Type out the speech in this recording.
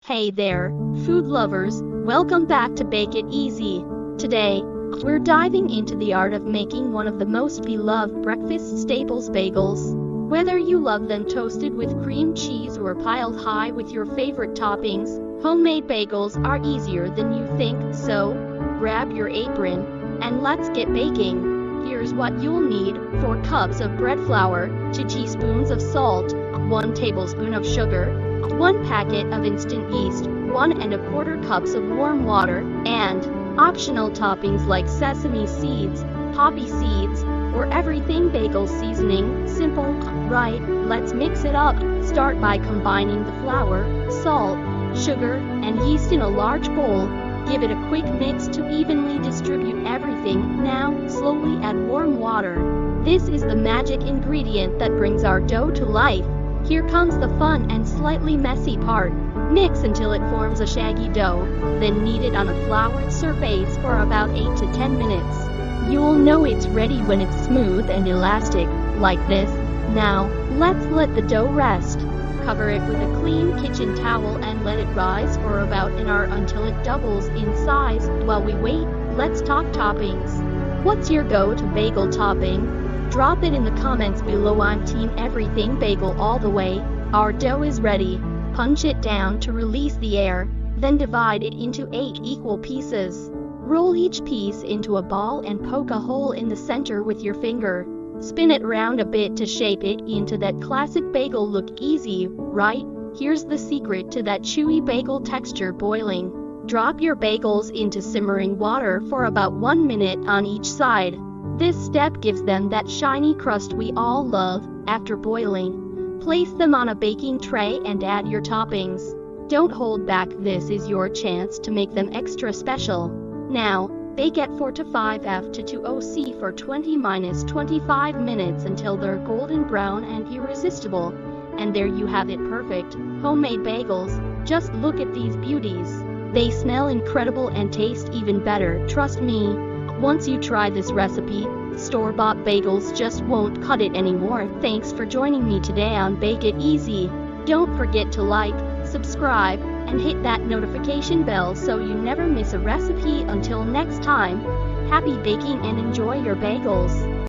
Hey there, food lovers, welcome back to Bake It Easy. Today, we're diving into the art of making one of the most beloved breakfast staples, bagels. Whether you love them toasted with cream cheese or piled high with your favorite toppings, homemade bagels are easier than you think, so grab your apron and let's get baking. Here's what you'll need: 4 cups of bread flour, 2 teaspoons of salt, 1 tablespoon of sugar, 1 packet of instant yeast, 1¼ cups of warm water, and optional toppings like sesame seeds, poppy seeds, or everything bagel seasoning. Simple, right? Let's mix it up. Start by combining the flour, salt, sugar, and yeast in a large bowl. Give it a quick mix to evenly distribute everything. Now, slowly add warm water. This is the magic ingredient that brings our dough to life. Here comes the fun and slightly messy part. Mix until it forms a shaggy dough, then knead it on a floured surface for about 8 to 10 minutes. You'll know it's ready when it's smooth and elastic, like this. Now, let's let the dough rest. Cover it with a clean kitchen towel and let it rise for about an hour until it doubles in size. While we wait, let's talk toppings. What's your go-to bagel topping? Drop it in the comments below. I'm team everything bagel all the way. Our dough is ready. Punch it down to release the air, then divide it into 8 equal pieces. Roll each piece into a ball and poke a hole in the center with your finger. Spin it round a bit to shape it into that classic bagel look. Easy, right? Here's the secret to that chewy bagel texture: boiling. Drop your bagels into simmering water for about 1 minute on each side. This step gives them that shiny crust we all love. After boiling, place them on a baking tray and add your toppings. Don't hold back, this is your chance to make them extra special. Now, bake at 425 to 20 for 20–25 minutes until they're golden brown and irresistible. And there you have it, perfect homemade bagels. Just look at these beauties. They smell incredible and taste even better. Trust me, once you try this recipe, store-bought bagels just won't cut it anymore. Thanks for joining me today on Bake It Easy. Don't forget to like, subscribe, and hit that notification bell so you never miss a recipe. Until next time, happy baking and enjoy your bagels.